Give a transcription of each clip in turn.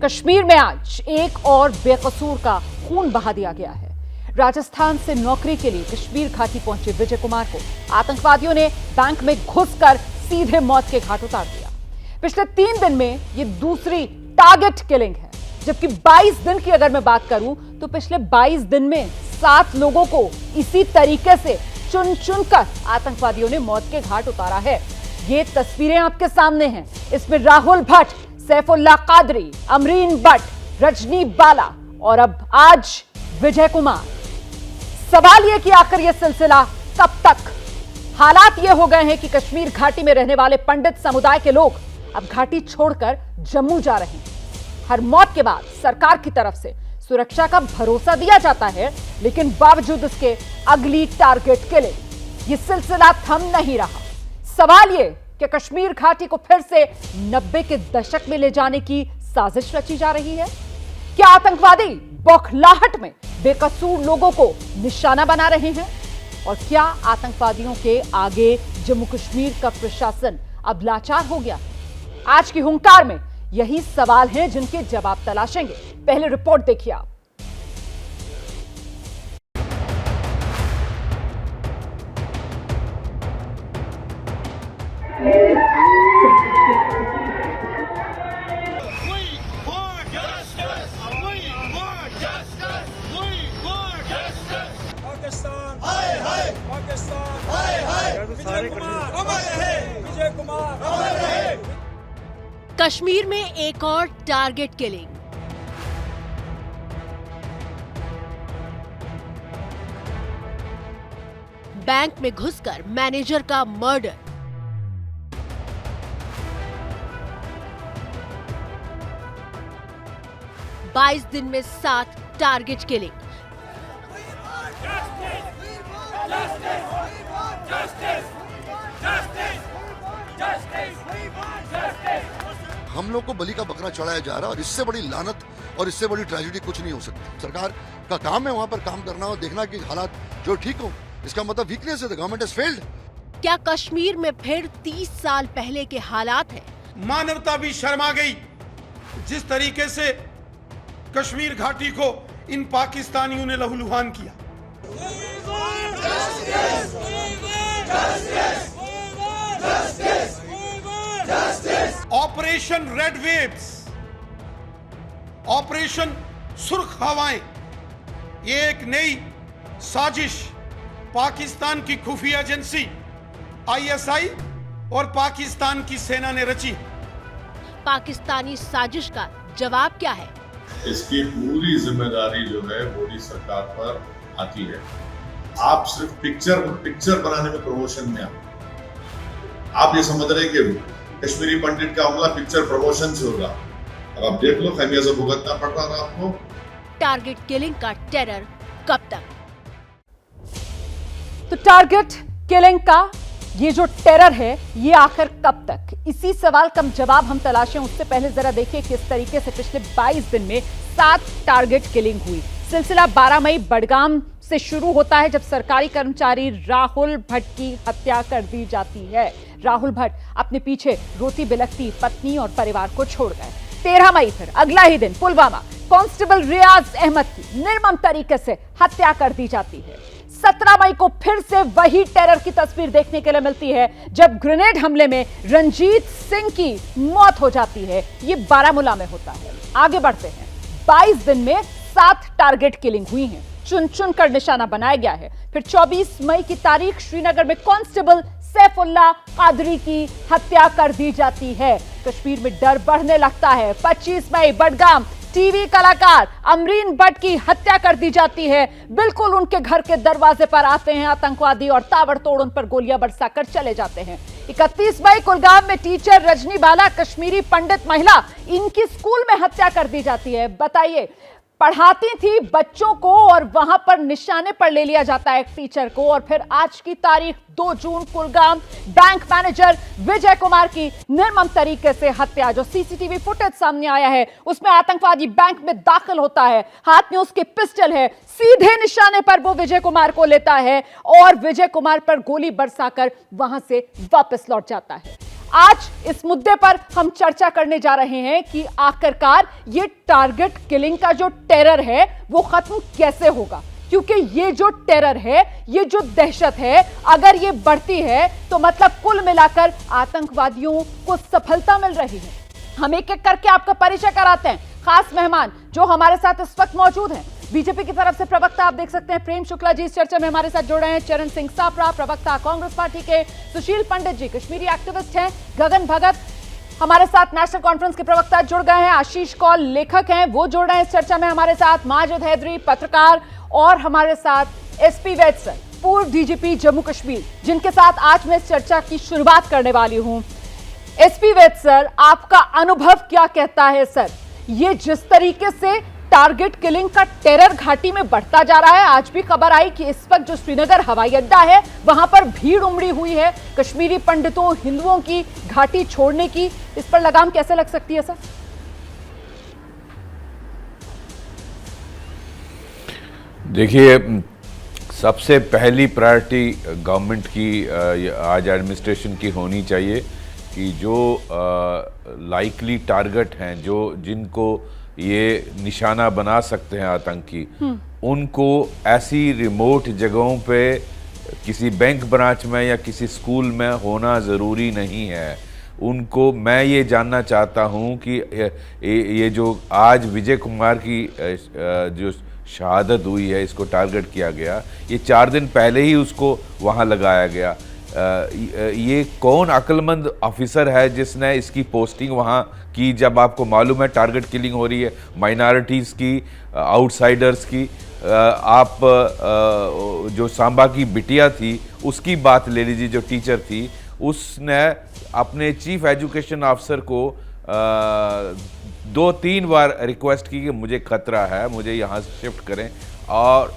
कश्मीर में आज एक और बेकसूर का खून बहा दिया गया है। राजस्थान से नौकरी के लिए कश्मीर घाटी पहुंचे विजय कुमार को आतंकवादियों ने बैंक में घुसकर सीधे मौत के घाट उतार दिया। पिछले 3 दिन में यह दूसरी टारगेट किलिंग है, जबकि 22 दिन की अगर मैं बात करूं तो पिछले 22 दिन में 7 लोगों को इसी तरीके से चुन चुनकर आतंकवादियों ने मौत के घाट उतारा है। ये तस्वीरें आपके सामने हैं। इसमें राहुल भट्ट, सैफुल्लाह कादरी, अमरीन भट्ट, रजनी बाला और अब आज विजय कुमार। सवाल यह कि आखिर यह सिलसिला कब तक? हालात यह हो गए हैं कि कश्मीर घाटी में रहने वाले पंडित समुदाय के लोग अब घाटी छोड़कर जम्मू जा रहे हैं। हर मौत के बाद सरकार की तरफ से सुरक्षा का भरोसा दिया जाता है, लेकिन बावजूद इसके अगली टारगेट के लिए यह सिलसिला थम नहीं रहा। सवाल यह कि कश्मीर घाटी को फिर से 90 के दशक में ले जाने की साजिश रची जा रही है। क्या आतंकवादी बौखलाहट में बेकसूर लोगों को निशाना बना रहे हैं? और क्या आतंकवादियों के आगे जम्मू कश्मीर का प्रशासन अब लाचार हो गया? आज की हुंकार में यही सवाल हैं जिनके जवाब तलाशेंगे। पहले रिपोर्ट देखिए आप। कश्मीर में एक और टारगेट किलिंग। बैंक में घुसकर मैनेजर का मर्डर। बाईस दिन में 7 टारगेट किलिंग। हम लोग को बलि का बकरा चढ़ाया जा रहा है और इससे बड़ी लानत और इससे बड़ी ट्रेजेडी कुछ नहीं हो सकती। सरकार का काम है वहां पर काम करना और देखना कि हालात जो ठीक हो। इसका मतलब वीकनेस है, द गवर्नमेंट हैज फेल्ड। क्या कश्मीर में फिर 30 साल पहले के हालात हैं? मानवता भी शर्मा गई जिस तरीके से कश्मीर घाटी को इन पाकिस्तानियों ने लहूलुहान किया। ऑपरेशन रेड वेव्स, ऑपरेशन सुर्ख हवाएं, ये एक नई साजिश पाकिस्तान की खुफिया एजेंसी आईएसआई और पाकिस्तान की सेना ने रची। पाकिस्तानी साजिश का जवाब क्या है? इसकी पूरी जिम्मेदारी जो है मोदी सरकार पर आती है। आप सिर्फ पिक्चर बनाने में प्रमोशन में आप ये समझ रहे हैं कि कश्मीरी पंडित का हमला पिक्चर प्रमोशन से होगा। अब आप देख लो, खमियाजा भुगतना पड़ रहा है आपको। टारगेट किलिंग का टेरर कब तक? तो टारगेट किलिंग का ये जो टेरर है ये आखिर कब तक? इसी सवाल का जवाब हम तलाशें उससे पहले जरा देखिए किस तरीके से पिछले 22 दिन में 7 टारगेट किलिंग हुई। सिलसिला 12 मई बडगाम से शुरू होता है, जब सरकारी कर्मचारी राहुल भट्ट की हत्या कर दी जाती है। राहुल भट्ट अपने पीछे रोती बिलखती पत्नी और परिवार को छोड़ गए। 13 मई फिर अगला ही दिन पुलवामा कांस्टेबल रियाज अहमद की निर्मम तरीके से हत्या कर दी जाती है। 17 मई को फिर से वही टेरर की तस्वीर देखने के लिए मिलती है, जब ग्रेनेड हमले में रंजीत सिंह की मौत हो जाती है। ये बारामूला में होता है। आगे बढ़ते हैं। 22 दिन में 7 टारगेट किलिंग हुई हैं, चुन चुन कर निशाना बनाया गया है। फिर 24 मई की तारीख श्रीनगर में कांस्टेबल सैफुल्लाह कादरी की हत्या कर दी जाती है। कश्मीर में डर बढ़ने लगता है। 25 मई बडगाम टीवी कलाकार अमरीन भट्ट की हत्या कर दी जाती है। बिल्कुल उनके घर के दरवाजे पर आते हैं आतंकवादी और ताबड़तोड़ उन पर गोलियां बरसाकर चले जाते हैं। 31 मई कुलगाम में टीचर रजनी बाला, कश्मीरी पंडित महिला, इनकी स्कूल में हत्या कर दी जाती है। बताइए, पढ़ाती थी बच्चों को और वहां पर निशाने पर ले लिया जाता है एक टीचर को। और फिर आज की तारीख 2 जून कुलगाम बैंक मैनेजर विजय कुमार की निर्मम तरीके से हत्या। जो सीसीटीवी फुटेज सामने आया है उसमें आतंकवादी बैंक में दाखिल होता है, हाथ में उसके पिस्टल है, सीधे निशाने पर वो विजय कुमार को लेता है और विजय कुमार पर गोली बरसाकर वहां से वापस लौट जाता है। आज इस मुद्दे पर हम चर्चा करने जा रहे हैं कि आखिरकार ये टारगेट किलिंग का जो टेरर है वो खत्म कैसे होगा, क्योंकि ये जो टेरर है, ये जो दहशत है, अगर ये बढ़ती है तो मतलब कुल मिलाकर आतंकवादियों को सफलता मिल रही है। हम एक एक करके आपका परिचय कराते हैं। खास मेहमान जो हमारे साथ इस वक्त मौजूद हैं, बीजेपी की तरफ से प्रवक्ता आप देख सकते हैं प्रेम शुक्ला जी इस चर्चा में हमारे साथ जुड़ रहे हैं। चरण सिंह सापरा प्रवक्ता कांग्रेस पार्टी के, सुशील पंडित जी कश्मीरी एक्टिविस्ट हैं, गगन भगत हमारे साथ नेशनल कॉन्फ्रेंस के प्रवक्ता जुड़ गए हैं, आशीष कौल लेखक हैं वो जुड़ रहे हैं इस चर्चा में हमारे साथ, माजिद हैदरी पत्रकार और हमारे साथ एसपी वैद सर पूर्व डीजीपी जम्मू कश्मीर, जिनके साथ आज मैं इस चर्चा की शुरुआत करने वाली हूं। एसपी वैद सर, आपका अनुभव क्या कहता है सर? ये जिस तरीके से टारगेट किलिंग का टेरर घाटी में बढ़ता जा रहा है, आज भी खबर आई कि इस वक्त जो श्रीनगर हवाई अड्डा है वहां पर भीड़ उमड़ी हुई है कश्मीरी पंडितों हिंदुओं की घाटी छोड़ने की, इस पर लगाम कैसे लग सकती है सर? देखिए, सबसे पहली प्रायोरिटी गवर्नमेंट की आज एडमिनिस्ट्रेशन की होनी चाहिए कि जो लाइकली टारगेट हैं, जो जिनको ये निशाना बना सकते हैं आतंकी, उनको ऐसी रिमोट जगहों पे किसी बैंक ब्रांच में या किसी स्कूल में होना ज़रूरी नहीं है। उनको मैं ये जानना चाहता हूँ कि ये जो आज विजय कुमार की जो शहादत हुई है, इसको टारगेट किया गया, ये 4 दिन पहले ही उसको वहाँ लगाया गया। ये कौन अक्लमंद ऑफिसर है जिसने इसकी पोस्टिंग वहाँ की, जब आपको मालूम है टारगेट किलिंग हो रही है माइनॉरिटीज़ की, आउटसाइडर्स की। आप जो सांबा की बिटिया थी उसकी बात ले लीजिए, जो टीचर थी, उसने अपने चीफ एजुकेशन ऑफिसर को 2-3 बार रिक्वेस्ट की कि मुझे खतरा है, मुझे यहाँ से शिफ्ट करें, और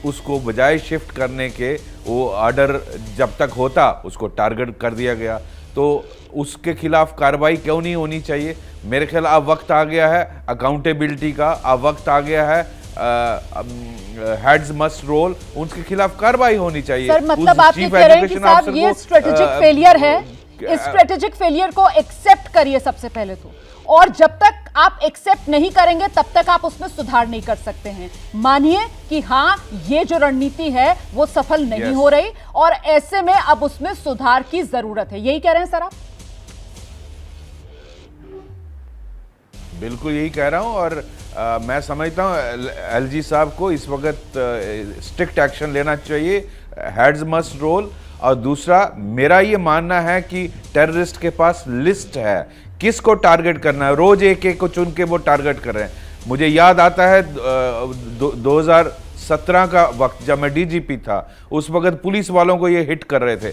उसको बजाय शिफ्ट करने के वो ऑर्डर जब तक होता उसको टारगेट कर दिया गया। तो उसके खिलाफ कार्रवाई क्यों नहीं होनी चाहिए? मेरे ख्याल अब वक्त आ गया है अकाउंटेबिलिटी का, अब वक्त आ गया है हेड्स मस्ट रोल, उनके खिलाफ कार्रवाई होनी चाहिए। सर मतलब आप ये कह रहे हैं कि साहब ये स्ट्रेटेजिक फेलियर है, इस स्ट्रेटेजिक फेलियर को एक्सेप्ट करिए सबसे पहले तो, और जब तक आप एक्सेप्ट नहीं करेंगे तब तक आप उसमें सुधार नहीं कर सकते हैं। मानिए कि हाँ ये जो रणनीति है वो सफल नहीं हो रही और ऐसे में अब उसमें सुधार की जरूरत है, यही कह रहे हैं सर आप? बिल्कुल यही कह रहा हूं, और मैं समझता हूं एलजी साहब को इस वक्त स्ट्रिक्ट एक्शन लेना चाहिए, हेड्स मस्ट रोल। और दूसरा, मेरा ये मानना है कि टेररिस्ट के पास लिस्ट है किसको टारगेट करना है, रोज एक एक को चुन के वो टारगेट कर रहे हैं। मुझे याद आता है 2017 का वक्त, जब मैं डीजीपी था, उस वक्त पुलिस वालों को ये हिट कर रहे थे।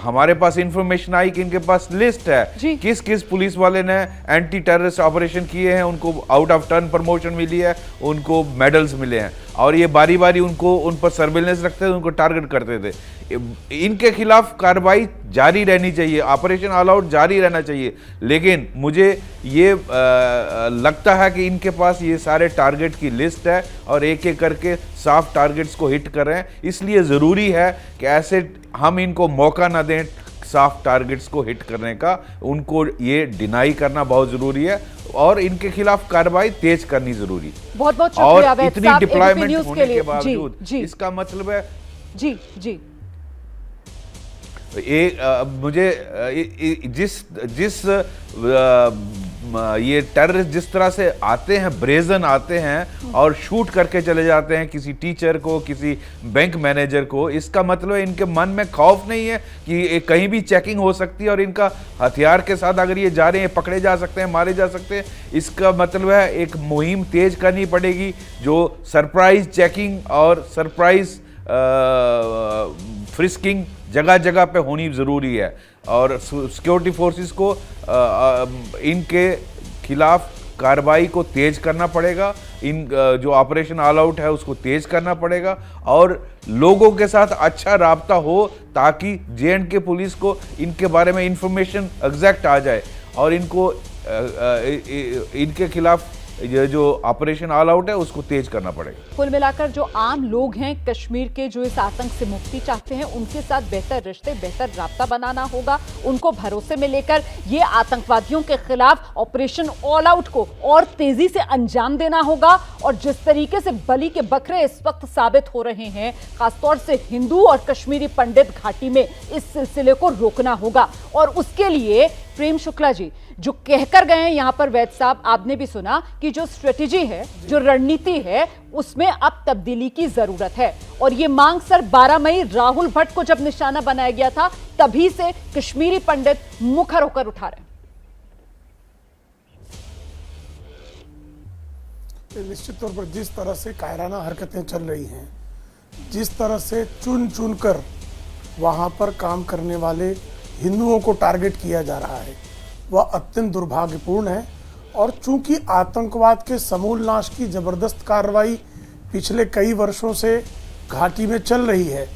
हमारे पास इंफॉर्मेशन आई कि इनके पास लिस्ट है किस किस पुलिस वाले ने एंटी टेररिस्ट ऑपरेशन किए हैं, उनको आउट ऑफ टर्न प्रमोशन मिली है, उनको मेडल्स मिले हैं, और ये बारी बारी उनको उन पर सर्विलेंस रखते थे, उनको टारगेट करते थे। इनके खिलाफ कार्रवाई जारी रहनी चाहिए, ऑपरेशन ऑल आउट जारी रहना चाहिए। लेकिन मुझे ये लगता है कि इनके पास ये सारे टारगेट की लिस्ट है और एक एक करके साफ टारगेट्स को हिट कर रहे हैं। इसलिए ज़रूरी है कि ऐसे हम इनको मौका ना दें साफ टारगेट्स को हिट करने का, उनको ये डिनाई करना बहुत ज़रूरी है और इनके खिलाफ कार्रवाई तेज करनी ज़रूरी है। बहुत बहुत शुक्रिया और इतनी डिप्लॉयमेंट होने के बावजूद इसका मतलब है जी मुझे ये टेररिस्ट जिस तरह से आते हैं, ब्रेजन आते हैं और शूट करके चले जाते हैं किसी टीचर को, किसी बैंक मैनेजर को, इसका मतलब इनके मन में खौफ नहीं है कि कहीं भी चेकिंग हो सकती है और इनका हथियार के साथ अगर ये जा रहे हैं पकड़े जा सकते हैं, मारे जा सकते हैं। इसका मतलब है एक मुहिम तेज करनी पड़ेगी जो सरप्राइज चेकिंग और सरप्राइज फ्रिस्किंग जगह जगह पे होनी ज़रूरी है, और सिक्योरिटी फोर्सेस को इनके खिलाफ कार्रवाई को तेज करना पड़ेगा। इन जो ऑपरेशन ऑल आउट है उसको तेज करना पड़ेगा और लोगों के साथ अच्छा राब्ता हो ताकि जे&के पुलिस को इनके बारे में इंफॉर्मेशन एग्जैक्ट आ जाए और इनको इनके खिलाफ ये जो ऑपरेशन ऑल आउट है उसको तेज करना पड़ेगा। कुल मिलाकर जो आम लोग हैं कश्मीर के, जो इस आतंक से मुक्ति चाहते हैं, उनके साथ बेहतर रिश्ते, बेहतर राब्ता बनाना होगा, उनको भरोसे में लेकर ये आतंकवादियों के खिलाफ ऑपरेशन ऑल आउट को और तेजी से अंजाम देना होगा। और जिस तरीके से बलि के बकरे इस वक्त साबित हो रहे हैं, खासतौर से हिंदू और कश्मीरी पंडित घाटी में, इस सिलसिले को रोकना होगा। और उसके लिए प्रेम शुक्ला जी जो कहकर गए हैं यहां पर, वैद साहब आपने भी सुना कि जो स्ट्रेटेजी है, जो रणनीति है, उसमें अब तब्दीली की जरूरत है। और ये मांग सर 12 मई राहुल भट्ट को जब निशाना बनाया गया था, तभी से कश्मीरी पंडित मुखर होकर उठा रहे हैं। निश्चित तौर पर जिस तरह से कायराना हरकतें चल रही हैं, जिस तरह से चुन चुन कर वहाँ पर काम करने वाले हिंदुओं को टारगेट किया जा रहा है, वह अत्यंत दुर्भाग्यपूर्ण है। और चूंकि आतंकवाद के समूल नाश की जबरदस्त कार्रवाई पिछले कई वर्षों से घाटी में चल रही है,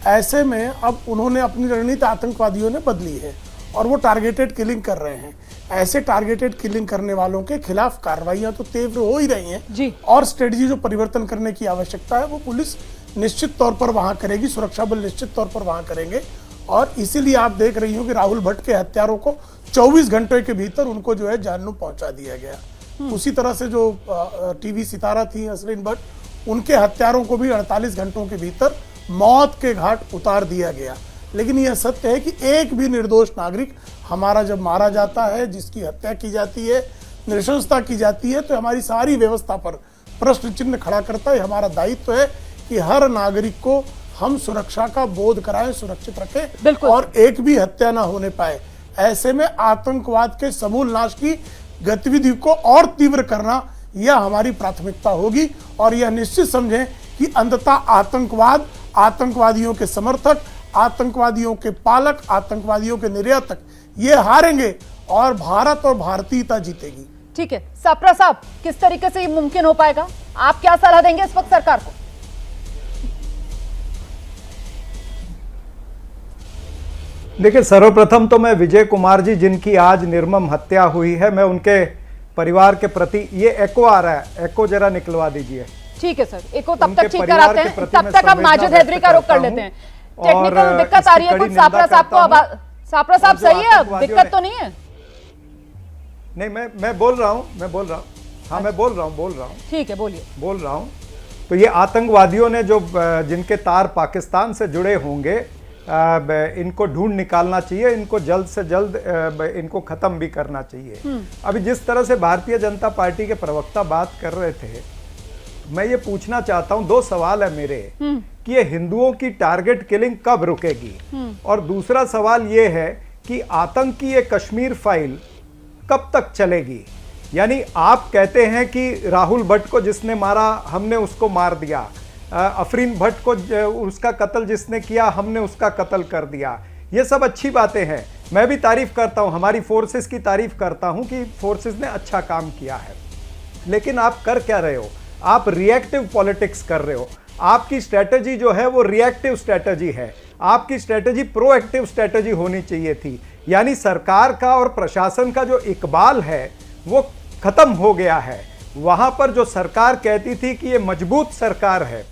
ऐसे में अब उन्होंने अपनी रणनीति आतंकवादियों ने बदली है और वो टारगेटेड किलिंग कर रहे हैं। ऐसे टारगेटेड किलिंग करने वालों के खिलाफ कार्रवाइयां तो तीव्र हो ही रही हैं जी। और स्ट्रेटजी जो परिवर्तन करने की आवश्यकता है वो पुलिस निश्चित तौर पर वहां करेगी, सुरक्षा बल निश्चित तौर पर वहां करेंगे। और इसीलिए आप देख रही हो कि राहुल भट्ट के हत्यारों को 24 घंटे के भीतर उनको जो है जानू पहुंचा दिया गया। उसी तरह से जो टीवी सितारा थी असरीन भट्ट, उनके हत्यारों को भी 48 घंटों के भीतर मौत के घाट उतार दिया गया। लेकिन यह सत्य है कि एक भी निर्दोष नागरिक हमारा जब मारा जाता है, जिसकी हत्या की जाती है, नृशंसता की जाती है, तो हमारी सारी व्यवस्था पर प्रश्न चिन्ह खड़ा करता है। हमारा दायित्व है कि हर नागरिक को हम सुरक्षा का बोध कराएं, सुरक्षित रखें और एक भी हत्या ना होने पाए। ऐसे में आतंकवाद के समूल नाश की गतिविधि को और तीव्र करना यह हमारी प्राथमिकता होगी। और यह निश्चित समझें कि अंततः आतंकवाद, आतंकवादियों के समर्थक, आतंकवादियों के पालक, आतंकवादियों के निर्यातक ये हारेंगे और भारत और भारतीयता जीतेगी। ठीक है सापरा साहब, किस तरीके से ये मुमकिन हो पाएगा? आप क्या सलाह देंगे इस वक्त सरकार को? देखिए, सर्वप्रथम तो मैं विजय कुमार जी जिनकी आज निर्मम हत्या हुई है, मैं उनके परिवार के प्रति, ये एको आ रहा है, एको जरा निकलवा दीजिए। ठीक है सर, एको तब तक ठीक कराते हैं, तब तक हम माजिद हैदरी का रुख कर लेते हैं। टेक्निकल दिक्कत आ रही है कुछ सापरा साहब को। सापरा साहब सही है, अब दिक्कत तो नहीं है? नहीं, मैं बोल रहा हूँ, हाँ मैं बोल रहा हूँ। ठीक है, बोलिए। बोल रहा हूँ। तो ये आतंकवादियों ने जो जिनके तार पाकिस्तान से जुड़े होंगे, इनको ढूंढ निकालना चाहिए, इनको जल्द से जल्द इनको खत्म भी करना चाहिए। अभी जिस तरह से भारतीय जनता पार्टी के प्रवक्ता बात कर रहे थे, मैं ये पूछना चाहता हूं, दो सवाल है मेरे कि ये हिंदुओं की टारगेट किलिंग कब रुकेगी, और दूसरा सवाल ये है कि आतंक की ये कश्मीर फाइल कब तक चलेगी। यानी आप कहते हैं कि राहुल भट्ट को जिसने मारा हमने उसको मार दिया, अफरीन भट्ट को उसका कत्ल जिसने किया हमने उसका कत्ल कर दिया, ये सब अच्छी बातें हैं, मैं भी तारीफ करता हूं, हमारी फोर्सेस की तारीफ करता हूं कि फोर्सेस ने अच्छा काम किया है। लेकिन आप कर क्या रहे हो? आप रिएक्टिव पॉलिटिक्स कर रहे हो। आपकी स्ट्रेटजी जो है वो रिएक्टिव स्ट्रेटजी है, आपकी स्ट्रेटजी प्रोएक्टिव स्ट्रेटजी होनी चाहिए थी। यानी सरकार का और प्रशासन का जो इकबाल है वो खत्म हो गया है। वहां पर जो सरकार कहती थी कि ये मजबूत सरकार है,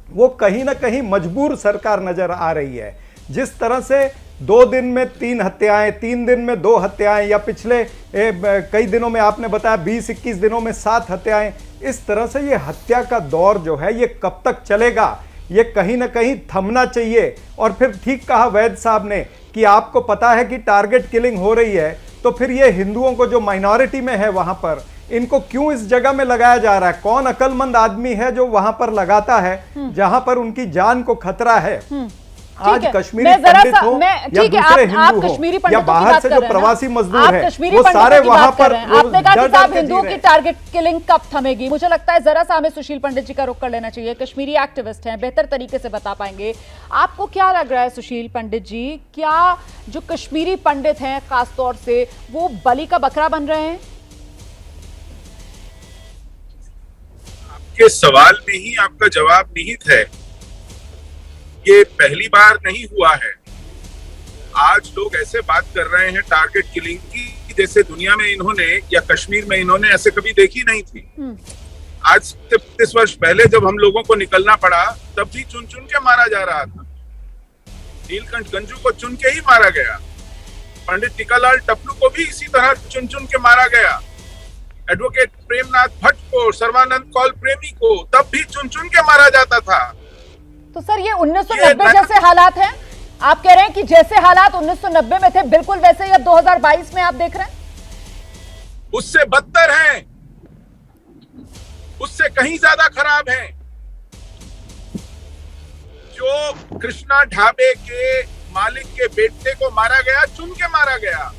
वो कहीं ना कहीं मजबूर सरकार नजर आ रही है। जिस तरह से 2 दिन में 3 हत्याएं, 3 दिन में 2 हत्याएं, या पिछले कई दिनों में आपने बताया 20-21 दिनों में 7 हत्याएं, इस तरह से ये हत्या का दौर जो है ये कब तक चलेगा, ये कहीं ना कहीं थमना चाहिए। और फिर ठीक कहा वैद साहब ने कि आपको पता है कि टारगेट किलिंग हो रही है, तो फिर ये हिंदुओं को जो माइनॉरिटी में है वहां पर, इनको क्यों इस जगह में लगाया जा रहा है? कौन अक्लमंद आदमी है जो वहां पर लगाता है जहां पर उनकी जान को खतरा है? आज कश्मीरी पंडित हो या दूसरे हिंदू हो या बाहर से जो प्रवासी मजदूर है, वो सारे वहां पर। आपने कहा कि साहब हिंदुओं की टारगेट किलिंग कब थमेगी? मुझे लगता है जरा सा हमें सुशील पंडित जी का रुख कर लेना चाहिए। कश्मीरी एक्टिविस्ट हैं, बेहतर तरीके से बता पाएंगे। आपको क्या लग रहा है सुशील पंडित जी, क्या जो कश्मीरी पंडित हैं खासतौर से, वो बलि का बकरा बन रहे हैं? आपके सवाल में ही आपका जवाब निहित है। ये पहली बार नहीं हुआ है। आज लोग ऐसे बात कर रहे हैं टारगेट किलिंग की, जैसे दुनिया में इन्होंने या कश्मीर में इन्होंने ऐसे कभी देखी नहीं थी। आज से 30 वर्ष पहले जब हम लोगों को निकलना पड़ा तब भी चुन चुन के मारा जा रहा था। नीलकंठ गंजू को चुन के ही मारा गया, पंडित टीकालाल टप्पू को भी इसी तरह चुन चुन के मारा गया, एडवोकेट प्रेमनाथ भट्ट को, सर्वानंद कौल प्रेमी को तब भी चुन चुन के मारा जाता था। तो सर ये 1990 जैसे हालात हैं? आप कह रहे हैं कि जैसे हालात 1990 में थे बिल्कुल वैसे ही अब 2022 में आप देख रहे हैं? उससे बदतर हैं, उससे कहीं ज्यादा खराब हैं। जो कृष्णा ढाबे के मालिक के बेटे को मारा गया, चुन के मारा गया।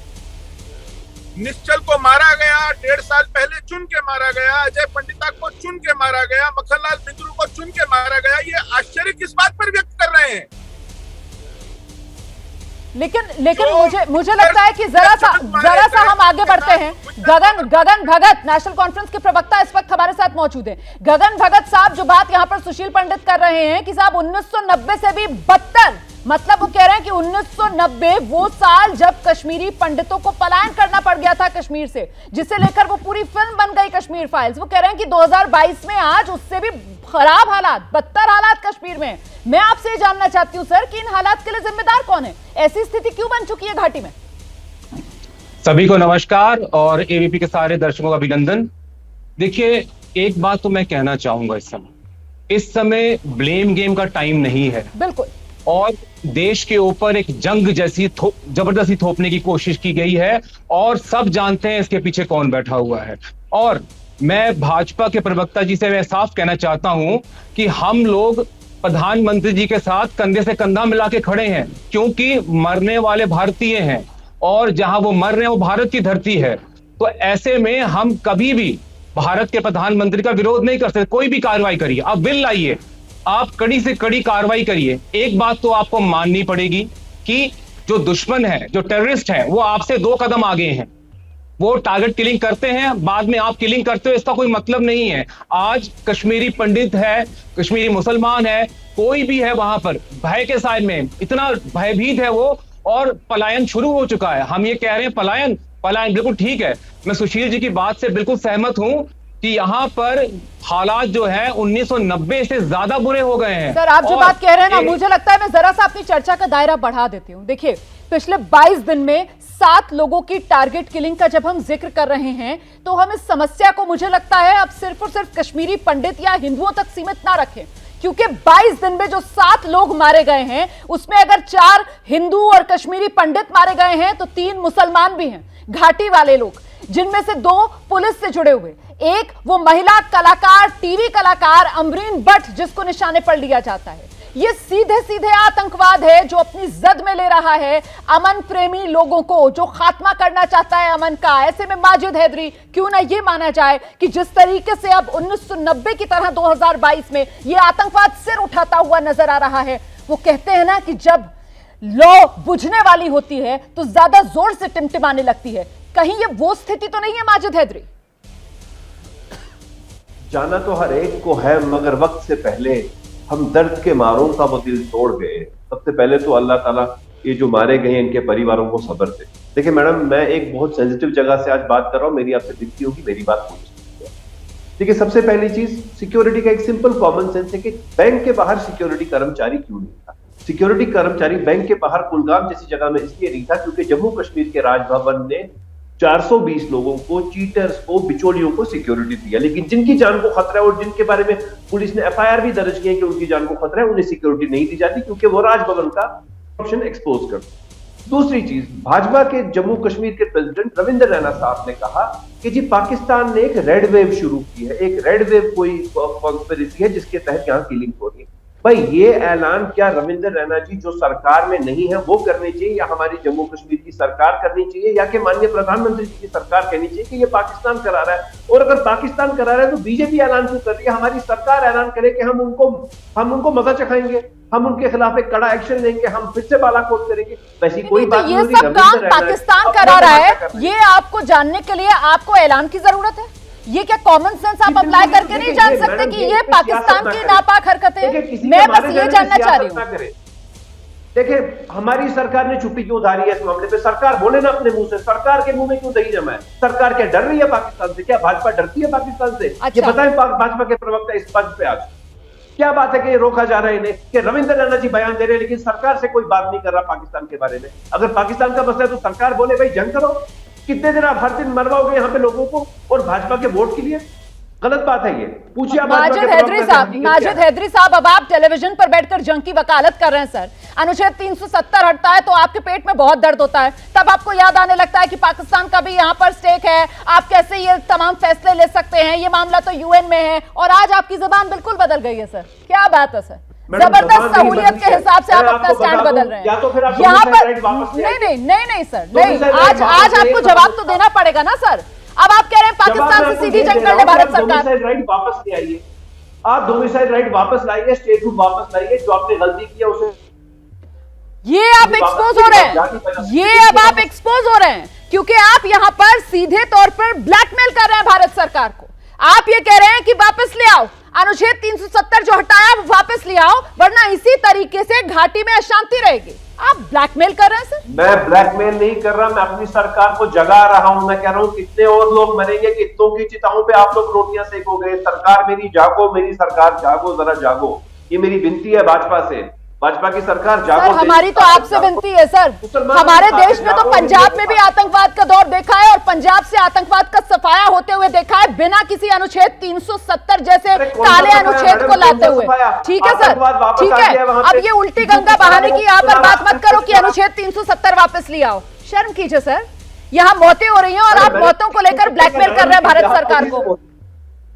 निश्चल को मारा गया 1.5 साल पहले, चुन के मारा गया। अजय पंडिता को चुन के मारा गया। मक्खनलाल बिंद्रू को चुन के मारा गया। ये आश्चर्य किस बात पर व्यक्त कर रहे हैं? लेकिन मुझे लगता है कि जरा सा हम आगे बढ़ते हैं। गगन भगत नेशनल कॉन्फ्रेंस के प्रवक्ता इस वक्त हमारे साथ मौजूद हैं। गगन भगत साहब, जो बात यहां पर सुशील पंडित कर रहे हैं कि साहब 1990 से भी बदतर, मतलब वो कह रहे हैं कि 1990 वो साल जब कश्मीरी पंडितों को पलायन करना पड़ गया था कश्मीर से, जिसे लेकर वो पूरी फिल्म बन गई कश्मीर फाइल्स। वो कह रहे हैं कि 2022 में आज उससे भी खराब हालात, बदतर हालात कश्मीर में। मैं आपसे ये जानना चाहती हूं सर कि इन हालात के लिए जिम्मेदार कौन है? ऐसी स्थिति क्यों बन चुकी है घाटी में? सभी को नमस्कार और एबीपी के सारे दर्शकों को अभिनंदन। देखिए, एक बात तो मैं कहना चाहूंगा, इस समय ब्लेम गेम का टाइम नहीं है। बिल्कुल। और देश के ऊपर एक जंग जैसी जबरदस्ती थोपने की कोशिश की गई है और सब जानते हैं इसके पीछे कौन बैठा हुआ है। और मैं भाजपा के प्रवक्ता जी से मैं साफ कहना चाहता हूं कि हम लोग प्रधानमंत्री जी के साथ कंधे से कंधा मिला के खड़े हैं, क्योंकि मरने वाले भारतीय हैं और जहां वो मर रहे हैं वो भारत की धरती है। तो ऐसे में हम कभी भी भारत के प्रधानमंत्री का विरोध नहीं कर सकते। कोई भी कार्रवाई करिए, आप बिल लाइए, आप कड़ी से कड़ी कार्रवाई करिए। एक बात तो आपको माननी पड़ेगी कि जो दुश्मन है, जो टेररिस्ट है, वो आपसे 2 कदम आगे हैं। वो टारगेट किलिंग करते हैं, बाद में आप किलिंग करते हो, इसका कोई मतलब नहीं है। आज कश्मीरी पंडित है, कश्मीरी मुसलमान है, कोई भी है, वहां पर भय के साय में इतना भयभीत है वो, और पलायन शुरू हो चुका है। हम ये कह रहे हैं पलायन बिल्कुल ठीक है। मैं सुशील जी की बात से बिल्कुल सहमत हूं कि यहाँ पर हालात जो है 1990 से ज्यादा बुरे हो गए हैं। सर, आप जो बात कह रहे हैं ना, मुझे लगता है मैं जरा सा अपनी चर्चा का दायरा बढ़ा देती हूँ। देखिए, पिछले 22 दिन में 7 लोगों की टारगेट किलिंग का जब हम जिक्र कर रहे हैं तो हम इस समस्या को, मुझे लगता है, अब सिर्फ और सिर्फ कश्मीरी पंडित या हिंदुओं तक सीमित ना रखें, क्योंकि 22 दिन में जो 7 लोग मारे गए हैं उसमें अगर 4 हिंदू और कश्मीरी पंडित मारे गए हैं तो 3 मुसलमान भी हैं, घाटी वाले लोग, जिनमें से 2 पुलिस से जुड़े हुए, एक वो महिला कलाकार, टीवी कलाकार अमरीन भट्ट, जिसको निशाने पर लिया जाता है। ये सीधे सीधे आतंकवाद है जो अपनी जद में ले रहा है अमन प्रेमी लोगों को, जो खात्मा करना चाहता है अमन का। ऐसे में माजिद हैदरी, क्यों ना ये माना जाए कि जिस तरीके से अब 1990 की तरह 2022 में ये आतंकवाद सिर उठाता हुआ नजर आ रहा है। वो कहते हैं ना कि जब लौ बुझने वाली होती है तो ज्यादा जोर से टिमटिमाने लगती है। कहीं ये वो स्थिति तो नहीं है माजिद हैदरी? जाना तो हर एक को है, मगर वक्त से पहले हम दर्द के मारों का वो दिल तोड़ गए। सबसे पहले तो अल्लाह ताला ये जो मारे गए हैं इनके परिवारों को सब्र दे। देखिए मैडम, मैं एक बहुत सेंसिटिव जगह से आज बात कर रहा हूँ, मेरी आपसे दिखती होगी, मेरी बात पूछ। देखिए, सबसे पहली चीज सिक्योरिटी का एक सिंपल कॉमन सेंस है कि बैंक के बाहर सिक्योरिटी कर्मचारी क्यों नहीं था? सिक्योरिटी कर्मचारी बैंक के बाहर कुलगाम जैसी जगह में इसलिए नहीं था क्योंकि जम्मू कश्मीर के राजभवन ने 420 लोगों को, चीटर्स को, बिचौलियों को सिक्योरिटी दिया, लेकिन जिनकी जान को खतरा है और जिनके बारे में पुलिस ने एफआईआर भी दर्ज की है कि उनकी जान को खतरा है, उन्हें सिक्योरिटी नहीं दी जाती क्योंकि वो राजभवन का ऑप्शन एक्सपोज करते। दूसरी चीज, भाजपा के जम्मू कश्मीर के प्रेसिडेंट रविंद्र रैना साहब ने कहा कि जी पाकिस्तान ने एक रेड वेव शुरू की है, एक रेड वेव कोई कॉन्स्पिरेसी है जिसके तहत यहाँ किलिंग हो रही है। भाई, ये ऐलान क्या रविंद्र रैना जी जो सरकार में नहीं है वो करने चाहिए, या हमारी जम्मू कश्मीर की सरकार करनी चाहिए, या कि माननीय प्रधानमंत्री जी की सरकार कहनी चाहिए कि ये पाकिस्तान करा रहा है? और अगर पाकिस्तान करा रहा है तो बीजेपी ऐलान क्यों कर रही है? हमारी सरकार ऐलान करे कि हम उनको मजा चखाएंगे, हम उनके खिलाफ एक कड़ा एक्शन लेंगे, हम फिर से बालाकोट करेंगे। वैसी कोई बात नहीं। ये सब काम पाकिस्तान करा रहा है, ये आपको जानने के लिए आपको ऐलान की जरूरत है? ये क्या कॉमन सेंस आप अप्लाई करके नहीं जान सकते कि ये पाकिस्तान की नापाक हरकत है? मैं बस ये जानना चाह रही हूँ। देखिए, हमारी सरकार ने चुप्पी क्यों धारी है इस मामले पे? सरकार बोले ना अपने मुंह से, सरकार के मुंह में क्यों दही जमा है? सरकार क्या डर रही है पाकिस्तान से? क्या भाजपा डरती है पाकिस्तान से? ये बताएं भाजपा के प्रवक्ता इस मंच पे आज क्या बात है कि रोका जा रहा है इन्हें, कि रविंद्र रैना जी बयान दे रहे हैं लेकिन सरकार से कोई बात नहीं कर रहा पाकिस्तान के बारे में। अगर पाकिस्तान का मसला है तो सरकार बोले भाई जंग करो, कितने दिन आप हर दिन मरवाओगे यहाँ पे लोगों को और भाजपा के वोट के लिए? गलत बात है ये। पूछिए माजिद हैदरी साहब, अब आप टेलीविजन पर बैठकर जंग की वकालत कर रहे हैं सर। अनुच्छेद 370 हटता है तो आपके पेट में बहुत दर्द होता है, तब आपको याद आने लगता है कि पाकिस्तान का भी यहाँ पर स्टेक है, आप कैसे ये तमाम फैसले ले सकते हैं, ये मामला तो यूएन में है, और आज आपकी जुबान बिल्कुल बदल गई है सर। क्या बात है सर, जबरदस्त सहूलियत के हिसाब से आप अपना स्टैंड बदल रहे हैं यहाँ पर। नहीं सर, नहीं, आज आपको जवाब तो देना पड़ेगा ना सर। अब आप कह रहे हैं पाकिस्तान से सीधी जंग करने भारत सरकार। राइट वापस ले आइए, आप डोमिसाइल राइट वापस लाइए, स्टेटहुड वापस लाइए, जो आपने गलती की है उसे। ये आप एक्सपोज हो रहे हैं, ये अब आप एक्सपोज हो रहे हैं, क्योंकि आप यहां पर सीधे तौर पर ब्लैकमेल कर रहे हैं भारत सरकार को। आप ये कह रहे हैं कि वापस ले आओ अनुच्छेद 370 जो हटाया वो वापस ले आओ, वरना इसी तरीके से घाटी में अशांति रहेगी। आप ब्लैकमेल कर रहे हैं सर? मैं ब्लैकमेल नहीं कर रहा, मैं अपनी सरकार को जगा रहा हूं। मैं कह रहा हूं कितने और लोग मरेंगे, कितनों की चिताओं पे आप लोग रोटियां सेकोगे। सरकार मेरी जागो, मेरी सरकार जागो, जरा जागो, ये मेरी विनती है भाजपा से। भाजपा की सरकार जागो। सर, हमारी तो आपसे विनती है सर, हमारे देश में तो पंजाब में भी आतंकवाद का दौर देखा है और पंजाब से आतंकवाद का सफाया होते हुए देखा है, बिना किसी अनुच्छेद 370 जैसे काले अनुच्छेद को लाते हुए। ठीक है सर, ठीक है, अब ये उल्टी गंगा बहाने की यहाँ पर बात मत करो कि अनुच्छेद 370 वापस ले आओ। शर्म कीजिए सर, यहाँ मौतें हो रही हैं और आप मौतों को लेकर ब्लैकमेल कर रहे हैं भारत सरकार को।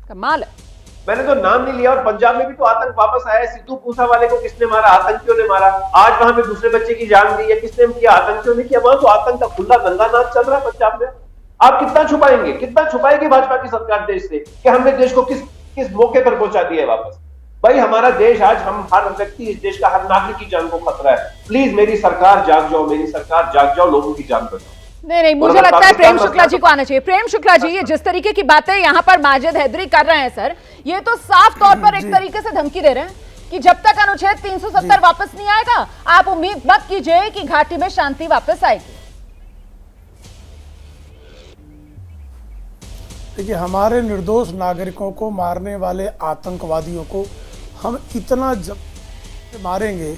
कमाल है। मैंने तो नाम नहीं लिया, और पंजाब में भी तो आतंक वापस आया। सिद्धू पूसा वाले को किसने मारा? आतंकियों ने मारा। आज वहां पे दूसरे बच्चे की जान गई है, किसने किया? आतंकियों ने किया। वहां तो आतंक का खुला दंगा नाच चल रहा है पंजाब में। आप कितना छुपाएंगे, कितना छुपाएगी भाजपा की सरकार देश से कि हमने देश को किस मौके पर पहुंचा दिया है वापस? भाई हमारा देश आज, हम हर व्यक्ति, इस देश का हर नागरिक की जान को खतरा है। प्लीज मेरी सरकार जाग जाओ, मेरी सरकार जाग जाओ, लोगों की जान बचाओ। नहीं, मुझे लगता है प्रेम शुक्ला जी को आना चाहिए। प्रेम शुक्ला जी, ये जिस तरीके की बातें यहाँ पर माजिद हैदरी कर रहे हैं सर, ये तो साफ तौर पर एक तरीके से धमकी दे रहे हैं कि जब तक अनुच्छेद 370 वापस नहीं आएगा आप उम्मीद मत कीजिए कि घाटी में शांति वापस आएगी। देखिए, हमारे निर्दोष नागरिकों को मारने वाले आतंकवादियों को हम इतना मारेंगे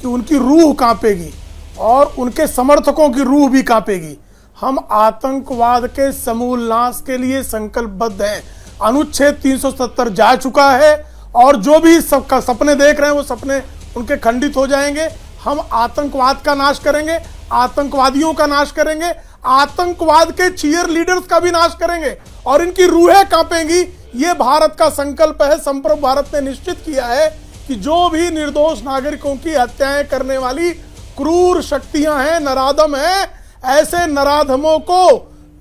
कि उनकी रूह कांपेगी और उनके समर्थकों की रूह भी कांपेगी। हम आतंकवाद के समूल नाश के लिए संकल्पबद्ध हैं। अनुच्छेद 370 जा चुका है और जो भी सबका सपने देख रहे हैं वो सपने उनके खंडित हो जाएंगे। हम आतंकवाद का नाश करेंगे, आतंकवादियों का नाश करेंगे, आतंकवाद के चीयर लीडर्स का भी नाश करेंगे और इनकी रूहें कांपेंगी। ये भारत का संकल्प है। संप्रभु भारत ने निश्चित किया है कि जो भी निर्दोष नागरिकों की हत्याएं करने वाली क्रूर शक्तियां हैं, नराधम हैं, ऐसे नराधमों को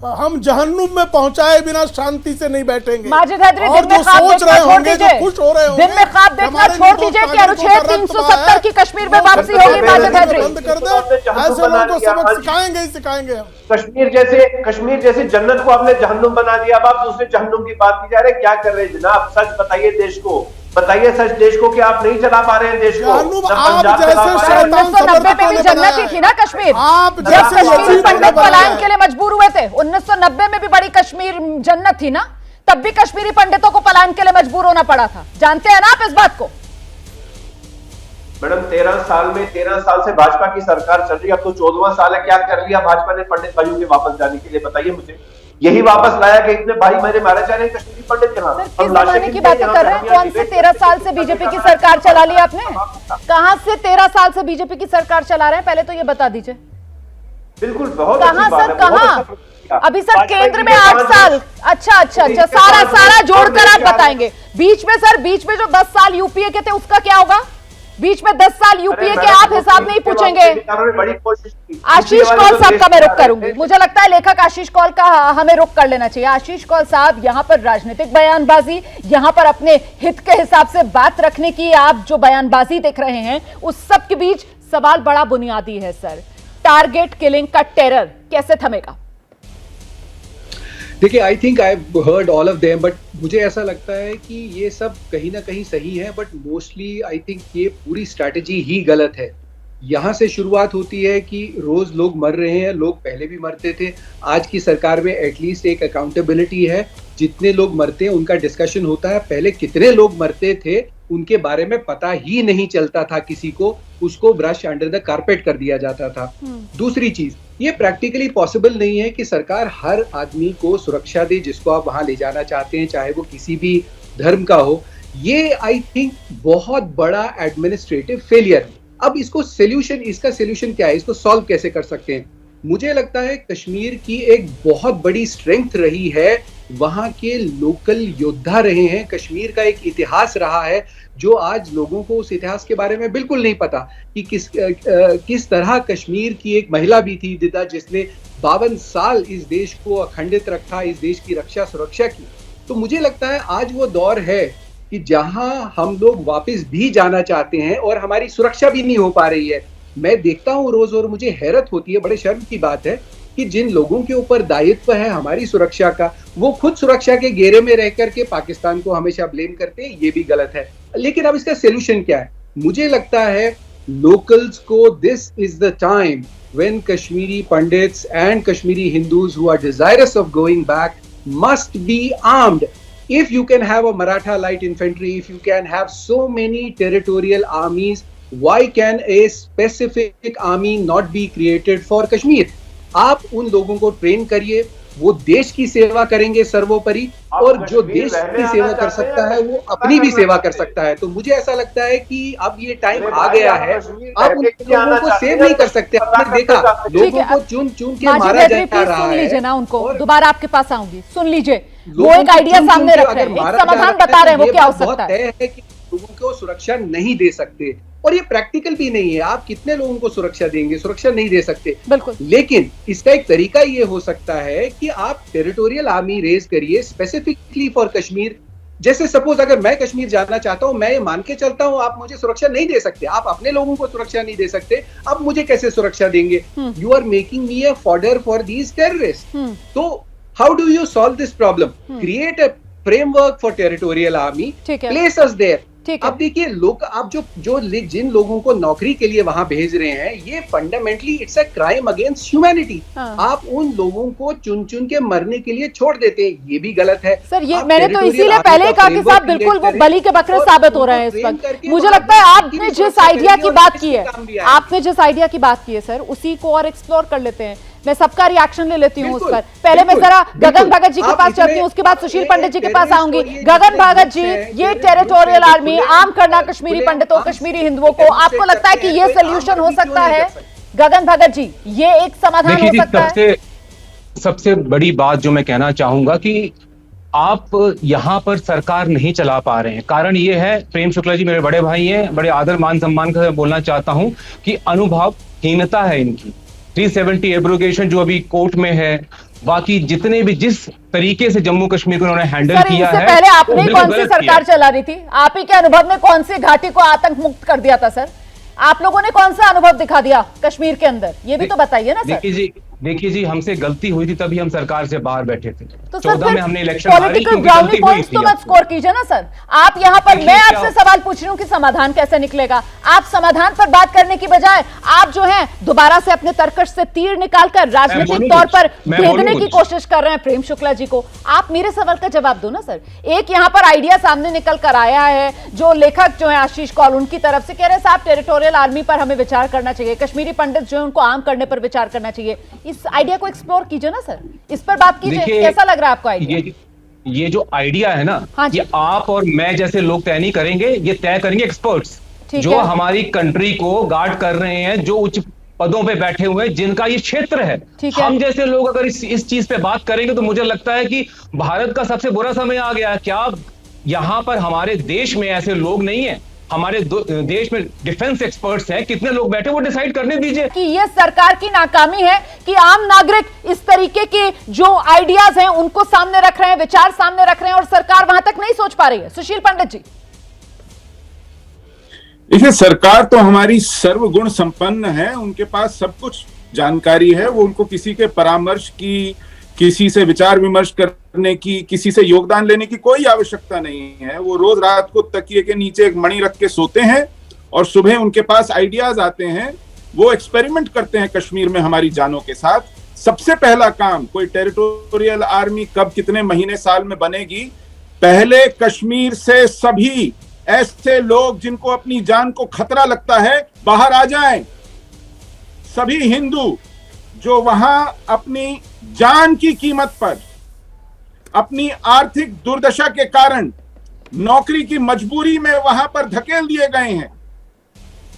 हम जहन्नुम में पहुंचाए बिना शांति से नहीं बैठेंगे। माजिद हैदरी, और जो सोच रहे होंगे, जो खुश हो रहे होंगे, दिन में ख्वाब देखना छोड़ दीजिए कि अनुच्छेद 370 की कश्मीर में वापसी होगी। माजिद हैदरी, बंद कर दे, ऐसे लोगों को सबक सिखाएंगे ही सिखाएंगे हम। कश्मीर जैसे जन्नत को आपने जहन्नुम बना दिया। अब आप दूसरे जहन्नुम की बात की जा रहे हैं। क्या कर रहे हैं जनाब? सच बताइए देश को, बताइए सच देश को कि आप नहीं चला पा रहे हैं देश को। आप जैसे 1990 में भी जन्नत ही थी ना कश्मीर, जब कश्मीरी पंडित पलायन के लिए मजबूर हुए थे। 1990 में भी बड़ी कश्मीर जन्नत थी ना, तब भी कश्मीरी पंडितों को पलायन के लिए मजबूर होना पड़ा था। जानते हैं ना आप इस बात को? मैडम 13 साल से भाजपा की सरकार चल रही है, अब तो 14वां साल है। क्या कर लिया भाजपा ने पंडित भाइयों के वापस जाने के लिए? बताइए मुझे। यही वापस लाया कि इतने भाई मेरे मारे जा रहे हैं कश्मीरी पंडित के हाथ। किस जमाने की बातें कर रहे हैं? कौन से 13 साल से बीजेपी की सरकार चला ली आपने? कहां से 13 साल से बीजेपी की सरकार चला रहे हैं, पहले तो ये बता दीजिए। बिल्कुल, बहुत कहां सर, कहां? अभी सर केंद्र में 8 साल। अच्छा, सारा जोड़कर आप बताएंगे। बीच में जो 10 साल यूपीए के थे उसका क्या होगा? बीच में 10 साल यूपीए के आप हिसाब नहीं पूछेंगे। आशीष कौल साहब का मैं रुख करूंगी। मुझे लगता है लेखक आशीष कौल का हमें रुख कर लेना चाहिए। आशीष कौल साहब, यहाँ पर राजनीतिक बयानबाजी, यहाँ पर अपने हित के हिसाब से बात रखने की आप जो बयानबाजी देख रहे हैं, उस सब के बीच सवाल बड़ा बुनियादी है सर। टारगेट किलिंग का टेरर कैसे थमेगा? देखिए, I think I heard all of them, but मुझे ऐसा लगता है कि ये सब कहीं ना कहीं सही है, बट मोस्टली आई थिंक ये पूरी स्ट्रैटेजी ही गलत है। यहाँ से शुरुआत होती है कि रोज लोग मर रहे हैं, लोग पहले भी मरते थे। आज की सरकार में एटलीस्ट एक अकाउंटेबिलिटी है, जितने लोग मरते हैं उनका डिस्कशन होता है। पहले कितने लोग मरते थे उनके बारे में पता ही नहीं चलता था किसी को, उसको ब्रश अंडर द कारपेट कर दिया जाता था। दूसरी चीज, ये प्रैक्टिकली पॉसिबल नहीं है कि सरकार हर आदमी को सुरक्षा दे जिसको आप वहां ले जाना चाहते हैं, चाहे वो किसी भी धर्म का हो। ये आई थिंक बहुत बड़ा एडमिनिस्ट्रेटिव फेलियर है। अब इसका सोल्यूशन क्या है, इसको सॉल्व कैसे कर सकते हैं? मुझे लगता है कश्मीर की एक बहुत बड़ी स्ट्रेंथ रही है, वहां के लोकल योद्धा रहे हैं। कश्मीर का एक इतिहास रहा है जो आज लोगों को उस इतिहास के बारे में बिल्कुल नहीं पता कि किस तरह कश्मीर की एक महिला भी थी दिदा, जिसने 52 साल इस देश को अखंडित रखा, इस देश की रक्षा सुरक्षा की। तो मुझे लगता है आज वो दौर है कि जहां हम लोग वापस भी जाना चाहते हैं और हमारी सुरक्षा भी नहीं हो पा रही है। मैं देखता हूं रोज और मुझे हैरत होती है, बड़े शर्म की बात है कि जिन लोगों के ऊपर दायित्व है हमारी सुरक्षा का, वो खुद सुरक्षा के घेरे में रह करके पाकिस्तान को हमेशा ब्लेम करते हैं। ये भी गलत है। लेकिन अब इसका सोल्यूशन क्या है? मुझे लगता है लोकल्स को this is the time when Kashmiri pandits and Kashmiri Hindus who are desirous of going back must be armed. If you can have a Maratha light infantry, if you can have so many territorial armies, why can a specific army not be created for Kashmir? आप उन लोगों को train करिए, वो देश की सेवा करेंगे सर्वोपरि, और जो देश की सेवा कर सकता है वो अपनी भी सेवा कर सकता है। तो मुझे ऐसा लगता है कि अब ये टाइम आ गया है, आप उन लोगों को सेव नहीं कर सकते। आपने देखा लोगों को चुन चुन के मारा जा रहा है। सुन लीजिए ना उनको, दोबारा आपके पास आऊंगी, सुन लीजिए, वो एक आइडिया सामने रख रहे हैं, एक समाधान बता रहे हैं, वो क्या हो सकता है कि लोगों को सुरक्षा नहीं दे सकते, और ये प्रैक्टिकल भी नहीं है। आप कितने लोगों को सुरक्षा देंगे? सुरक्षा नहीं दे सकते। बिल्कुल। लेकिन इसका एक तरीका ये हो सकता है कि आप टेरिटोरियल आर्मी रेज करिए स्पेसिफिकली फॉर कश्मीर। जैसे सपोज अगर मैं कश्मीर जाना चाहता हूं, मैं ये मान के चलता हूं आप मुझे सुरक्षा नहीं दे सकते, आप अपने लोगों को सुरक्षा नहीं दे सकते, आप मुझे कैसे सुरक्षा देंगे? You are making me a fodder for these terrorist. तो how do you solve this problem? Create a framework for territorial army, place us there. अब देखिए लोग, आप जिन लोगों को नौकरी के लिए वहां भेज रहे हैं, ये fundamentally it's a crime against humanity. आप उन लोगों को चुन चुन के मरने के लिए छोड़ देते हैं, ये भी गलत है। सर ये मैंने तो इसीलिए पहले कहा कि साहब बिल्कुल वो बलि के बकरे साबित हो रहे हैं इस वक्त। मुझे लगता है आपने जिस आइडिया की बात की है सर, उसी को और एक्सप्लोर कर लेते हैं। मैं सबका रिएक्शन ले लेती हूँ उस पर। पहले मैं जरा गगन भगत जी के पास चलती हूँ, उसके बाद सुशील पंडित जी के पास आऊंगी। गगन भगत जी, ये टेरिटोरियल आर्मी आर्म करना कश्मीरी पंडितों, कश्मीरी हिंदुओं को, आपको लगता है कि ये सोल्यूशन हो सकता है? गगन भगत जी, ये एक समाधान हो सकता है? सबसे बड़ी बात जो मैं कहना चाहूंगा कि आप यहाँ पर सरकार नहीं चला पा रहे हैं। कारण ये है, प्रेम शुक्ला जी मेरे बड़े भाई हैं, बड़े आदर मान सम्मान का बोलना चाहता हूं कि अनुभवहीनता है इनकी। 370 एब्रोगेशन जो अभी कोर्ट में है, बाकी जितने भी जिस तरीके से जम्मू कश्मीर को उन्होंने हैंडल किया है, पहले आपने कौन सी सरकार चला रही थी? आप ही के अनुभव में कौन सी घाटी को आतंक मुक्त कर दिया था सर? आप लोगों ने कौन सा अनुभव दिखा दिया कश्मीर के अंदर? ये भी तो बताइए ना सर। देखिए जी, हमसे गलती हुई थी तभी हम सरकार से बाहर बैठे थे। तो 14 में हमने इलेक्शन पॉलिटिकल ब्राउनी पॉइंट्स तो मत स्कोर कीजिए ना सर। आप यहाँ पर, मैं आपसे सवाल पूछ रही हूँ कि समाधान कैसे निकलेगा। आप समाधान पर बात करने की बजाय आप जो है दोबारा से अपने तरकश से तीर निकालकर राजनीतिक तौर पर भेदने की कोशिश कर रहे हैं प्रेम शुक्ला जी को। आप मेरे सवाल का जवाब दो ना सर। एक यहाँ पर आइडिया सामने निकल कर आया है, जो लेखक जो है आशीष कौल, उनकी तरफ से कह रहे हैं साहब टेरिटोरियल आर्मी पर हमें विचार करना चाहिए, कश्मीरी पंडित जो है उनको आर्म करने पर विचार करना चाहिए। इस आइडिया को एक्सप्लोर कीजिए ना सर, इस पर बात कीजिए। कैसा लग रहा है आपको आइडिया? ये जो आइडिया है ना, ये आप और मैं जैसे लोग तय नहीं करेंगे, ये तय करेंगे एक्सपर्ट्स जो हमारी कंट्री को गार्ड कर रहे हैं, जो उच्च पदों पे बैठे हुए हैं, जिनका ये क्षेत्र है। हम जैसे लोग अगर इस चीज पे बात करेंगे तो मुझे लगता है कि भारत का सबसे बुरा समय आ गया है। क्या यहाँ पर हमारे देश में ऐसे लोग नहीं है? हमारे देश में डिफेंस एक्सपर्ट्स हैं, कितने लोग बैठे, वो डिसाइड करने दीजिए। कि ये सरकार की नाकामी है कि आम नागरिक इस तरीके के जो आइडियाज हैं उनको सामने रख रहे हैं, विचार सामने रख रहे हैं, और सरकार वहां तक नहीं सोच पा रही है। सुशील पंडित जी, देखिए, सरकार तो हमारी सर्वगुण संपन्न है, उनके पास सब कुछ जानकारी है। वो उनको किसी के परामर्श की, किसी से विचार विमर्श करने की, किसी से योगदान लेने की कोई आवश्यकता नहीं है। वो रोज रात को तकिए के नीचे एक मणि रख के सोते हैं और सुबह उनके पास आइडियाज आते हैं वो एक्सपेरिमेंट करते हैं कश्मीर में हमारी जानों के साथ। सबसे पहला काम, कोई टेरिटोरियल आर्मी कब कितने महीने साल में बनेगी, पहले कश्मीर से सभी ऐसे लोग जिनको अपनी जान को खतरा लगता है बाहर आ जाएं। सभी हिंदू जो वहां अपनी जान की कीमत पर, अपनी आर्थिक दुर्दशा के कारण नौकरी की मजबूरी में वहां पर धकेल दिए गए हैं,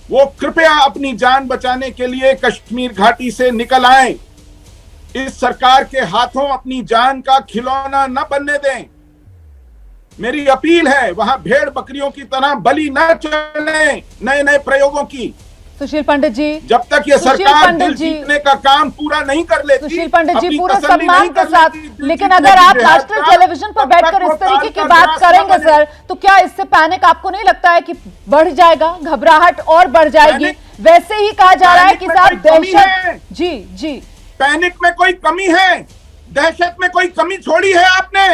वो कृपया अपनी जान बचाने के लिए कश्मीर घाटी से निकल आए। इस सरकार के हाथों अपनी जान का खिलौना न बनने दें। मेरी अपील है, वहां भेड़ बकरियों की तरह बलि न चले नए नए प्रयोगों की। सुशील पंडित जी, जब तक ये सरकार दिल जीतने का काम पूरा नहीं कर लेती, सुशील पंडित जी, अपनी पूरे तसल्ली सम्मान नहीं के कर साथ, लेती, लेकिन दिल अगर जीतने आप की नेशनल जहाज टेलीविजन पर तब तक बैठकर वो इस तरीके की ताल का बात ग्रास करेंगे न सर, तो क्या इससे पैनिक आपको नहीं लगता है कि बढ़ जाएगा, घबराहट और बढ़ जाएगी? वैसे ही कहा जा रहा है कि साहब दहशत, जी जी, पैनिक में कोई कमी है? दहशत में कोई कमी छोड़ी है आपने?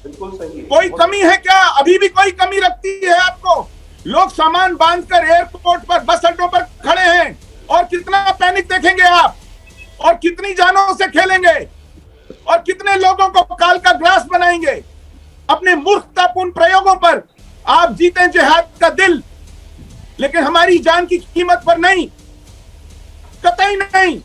कोई कमी है क्या? अभी भी कोई कमी लगती है आपको? लोग सामान बांधकर एयरपोर्ट पर, बस अड्डों पर खड़े हैं, और कितना पैनिक देखेंगे आप? और कितनी जानों से खेलेंगे? और कितने लोगों को काल का ग्रास बनाएंगे? अपने मूर्खतापूर्ण प्रयोगों पर आप जीते जिहाद का दिल, लेकिन हमारी जान की कीमत पर नहीं, कतई नहीं।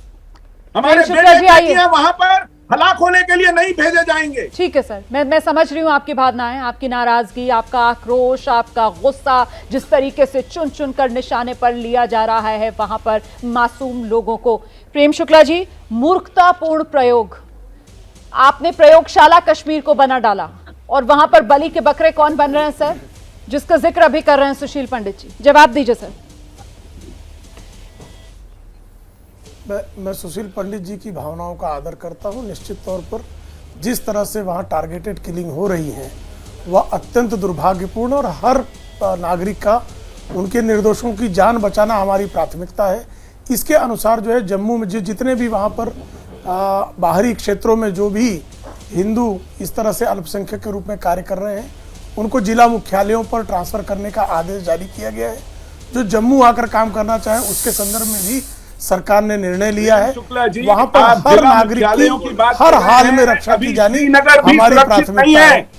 हमारे बेटे वहां पर हलाक होने के लिए नहीं भेजे जाएंगे। ठीक है सर, मैं समझ रही हूँ आपकी भावनाएं, आपकी नाराजगी, आपका आक्रोश, आपका गुस्सा, जिस तरीके से चुन चुन कर निशाने पर लिया जा रहा है वहां पर मासूम लोगों को। प्रेम शुक्ला जी, मूर्खतापूर्ण प्रयोग, आपने प्रयोगशाला कश्मीर को बना डाला, और वहां पर बलि के बकरे कौन बन रहे हैं सर, जिसका जिक्र अभी कर रहे हैं सुशील पंडित जी? जवाब दीजिए सर। मैं सुशील पंडित जी की भावनाओं का आदर करता हूं। निश्चित तौर पर जिस तरह से वहां टारगेटेड किलिंग हो रही है वह अत्यंत दुर्भाग्यपूर्ण, और हर नागरिक का, उनके निर्दोषों की जान बचाना हमारी प्राथमिकता है। इसके अनुसार जो है जम्मू में जितने भी वहां पर बाहरी क्षेत्रों में जो भी हिंदू इस तरह से अल्पसंख्यक के रूप में कार्य कर रहे हैं, उनको जिला मुख्यालयों पर ट्रांसफर करने का आदेश जारी किया गया है। जो जम्मू आकर काम करना चाहें उसके संदर्भ में भी सरकार ने निर्णय लिया है। वहां पर हर नागरिक की हर हाल में रक्षा की जानी हमारी प्राथमिकता है।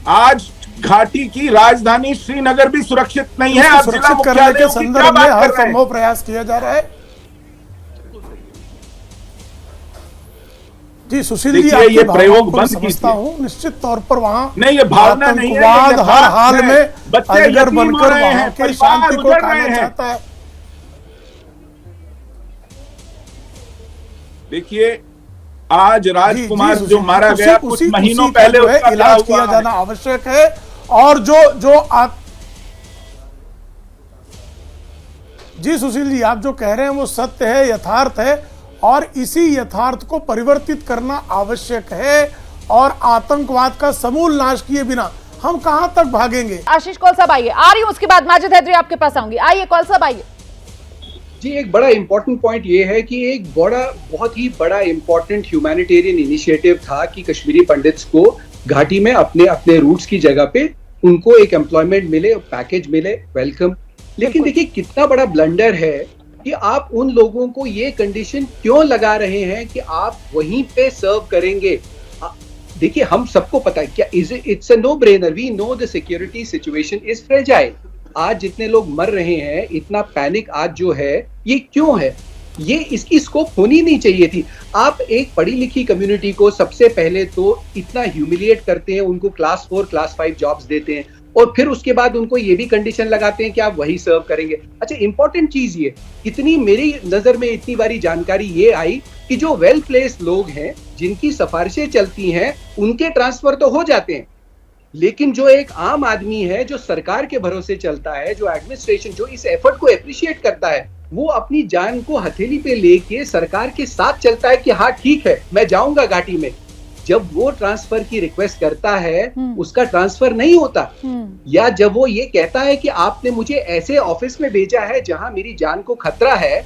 आज घाटी की राजधानी श्रीनगर भी सुरक्षित नहीं है। सुरक्षित करने के संदर्भ में हर संभव प्रयास किया जा रहा है। जी सुशील जी, ये प्रयोग बंद समझता हूँ। निश्चित तौर पर वहाँ नहीं, ये भावना नहीं है, हर हाल में अजगर बनकर वहाँ की शांति को खाना चाहता है। देखिए, आज राजकुमार जो मारा गया कुछ महीनों पहले उसका इलाज किया जाना आवश्यक है। और जो आप जी सुशील जी, आप जो कह रहे हैं वो सत्य है, यथार्थ है, और इसी यथार्थ को परिवर्तित करना आवश्यक है। और आतंकवाद का समूल नाश किए बिना हम कहां तक भागेंगे? आशीष कौल साहब आइए, आ रही हूं, उसके बाद माजिद हैदरी आपके पास आऊंगी। आइए कौल साहब, आइए जी। एक बड़ा इंपॉर्टेंट पॉइंट ये है कि एक बहुत ही बड़ा इंपॉर्टेंट ह्यूमैनिटेरियन इनिशिएटिव था कि कश्मीरी पंडित्स को घाटी में अपने रूट्स की जगह पे उनको एक एम्प्लॉयमेंट मिले, पैकेज मिले, वेलकम। लेकिन देखिए कितना बड़ा ब्लंडर है कि आप उन लोगों को ये कंडीशन क्यों लगा रहे हैं कि आप वहीं पे सर्व करेंगे। देखिए हम सबको पता है क्या, it's a no brainer, we know the security situation is fragile. आज जितने लोग मर रहे हैं, इतना पैनिक आज जो है, ये क्यों है? ये इसकी स्कोप होनी नहीं चाहिए थी। आप एक पढ़ी लिखी कम्युनिटी को सबसे पहले तो इतना ह्यूमिलिएट करते हैं, उनको क्लास 4 क्लास 5 जॉब्स देते हैं, और फिर उसके बाद उनको ये भी कंडीशन लगाते हैं कि आप वही सर्व करेंगे। अच्छा, इंपॉर्टेंट चीज ये, इतनी मेरी नजर में इतनी बारी जानकारी ये आई कि जो वेल प्लेस्ड लोग हैं, जिनकी सिफारिशें चलती हैं, उनके ट्रांसफर तो हो जाते हैं, लेकिन जो एक आम आदमी है, जो सरकार के भरोसे चलता है, जो एडमिनिस्ट्रेशन जो इस एफर्ट को एप्रिशिएट करता है, वो अपनी जान को हथेली पे लेके सरकार के साथ चलता है कि हाँ ठीक है मैं जाऊंगा घाटी में। जब वो ट्रांसफर की रिक्वेस्ट करता है उसका ट्रांसफर नहीं होता, या जब वो ये कहता है कि आपने मुझे ऐसे ऑफिस में भेजा है जहां मेरी जान को खतरा है,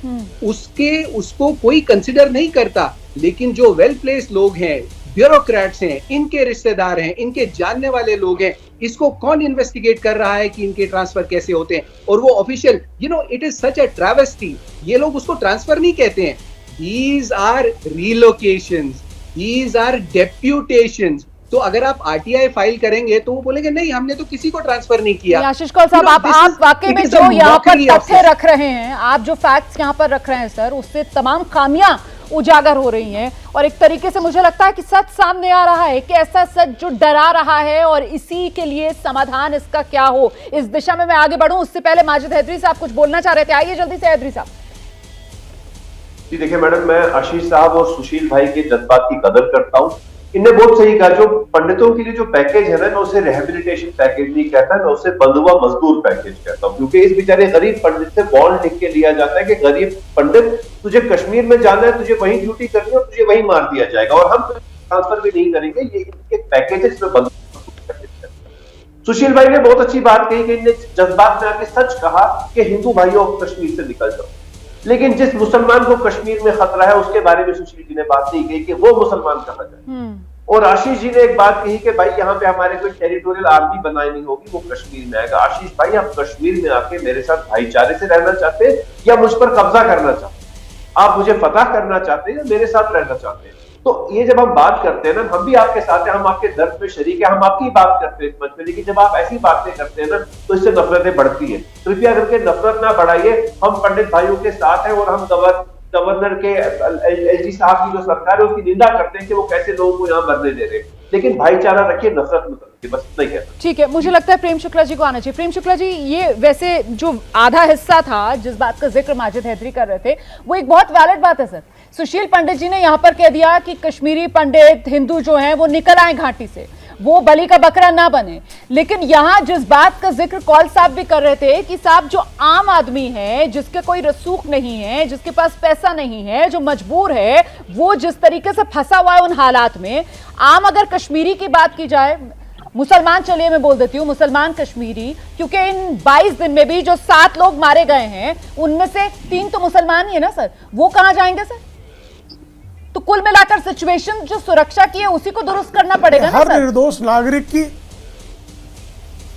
उसको कोई कंसिडर नहीं करता। लेकिन जो वेल प्लेस्ड लोग हैं, ब्यूरोक्रेट्स हैं, इनके रिश्तेदार हैं, इनके जानने वाले लोग हैं, इसको कौन इन्वेस्टिगेट कर रहा है कि इनके ट्रांसफर कैसे होते हैं? और वो ऑफिशियल, इट इज सच अ ट्रैवेस्टी, ये लोग उसको ट्रांसफर नहीं कहते हैं, दीज आर रिलोकेशंस, दीज आर डेप्यूटेशंस। तो अगर आप आरटीआई फाइल करेंगे तो वो बोलेंगे नहीं, हमने तो किसी को ट्रांसफर नहीं किया। आशीष कौल साहब, आप वाकई में जो यहाँ पर तथ्य रख रहे हैं, आप जो फैक्ट्स यहाँ पर रख रहे हैं सर, उससे तमाम खामियां उजागर हो रही हैं और एक तरीके से मुझे लगता है कि सच सामने आ रहा है कि ऐसा सच जो डरा रहा है और इसी के लिए समाधान इसका क्या हो, इस दिशा में मैं आगे बढ़ूं। उससे पहले माजिद हैदरी साहब कुछ बोलना चाह रहे थे, आइए जल्दी से हैदरी साहब। जी देखिए मैडम, मैं आशीष साहब और सुशील भाई के जज्बात की कदर करता हूँ। इनने बहुत सही कहा, जो पंडितों के लिए जो पैकेज है ना, मैं उसे रिहेबिलिटेशन पैकेज नहीं कहता, मैं उसे बंधुआ मजदूर पैकेज कहता हूँ, क्योंकि इस बेचारे गरीब पंडित से बॉन्ड लिख के लिया जाता है कि गरीब पंडित तुझे कश्मीर में जाना है, तुझे वहीं ड्यूटी करनी है और तुझे वहीं मार दिया जाएगा और हम ट्रांसफर भी नहीं करेंगे। ये इनके पैकेज है जिसमें बंधुआ। सुशील भाई ने बहुत अच्छी बात कही कि इनने जज्बात में आके सच कहा कि हिंदू भाइयों कश्मीर से निकल जाओ, लेकिन जिस मुसलमान को कश्मीर में खतरा है उसके बारे में सुशील जी ने बात नहीं की कि वो मुसलमान कहा जाए। और आशीष जी ने एक बात कही कि भाई यहाँ पे हमारे कोई टेरिटोरियल आर्मी बनाई नहीं होगी, वो कश्मीर में आएगा। आशीष भाई, आप कश्मीर में आके मेरे साथ भाईचारे से रहना चाहते हैं या मुझ पर कब्जा करना चाहते हैं? आप मुझे फतह करना चाहते हैं या मेरे साथ रहना चाहते हैं? तो ये जब हम बात करते हैं ना, हम भी आपके साथ हैं, हम आपके दर्द में शरीक है, हम आपकी बात करते हैं इस मंच में, लेकिन जब आप ऐसी बातें करते हैं ना तो इससे नफरतें बढ़ती है। कृपया करके नफरत ना बढ़ाइए, हम पंडित भाइयों के साथ हैं और हम गवर्नर के एलजी साहब की जो सरकार है उसकी निंदा करते हैं कि वो कैसे लोगों को यहाँ मरने दे रहे हैं, लेकिन भाईचारा रखिए, नफरत मत रखिए, बस नहीं कहता। ठीक है, मुझे लगता है प्रेम शुक्ला जी को आना चाहिए। प्रेम शुक्ला जी, ये वैसे जो आधा हिस्सा था जिस बात का जिक्र माजिद हैदरी कर रहे थे, वो एक बहुत वैलिड बात है सर। सुशील पंडित जी ने यहाँ पर कह दिया कि कश्मीरी पंडित हिंदू जो हैं वो निकल आए घाटी से, वो बलि का बकरा ना बने। लेकिन यहाँ जिस बात का जिक्र कौल साहब भी कर रहे थे कि साहब जो आम आदमी है, जिसके कोई रसूख नहीं है, जिसके पास पैसा नहीं है, जो मजबूर है, वो जिस तरीके से फंसा हुआ है उन हालात में, आम अगर कश्मीरी की बात की जाए, मुसलमान, चलिए मैं बोल देती हूँ मुसलमान कश्मीरी, क्योंकि इन 22 दिन में भी जो 7 लोग मारे गए हैं उनमें से 3 तो मुसलमान ही है ना सर, वो कहाँ जाएंगे सर? तो कुल मिलाकर सिचुएशन जो सुरक्षा की है उसी को दुरुस्त करना पड़ेगा ना हर सर? निर्दोष नागरिक की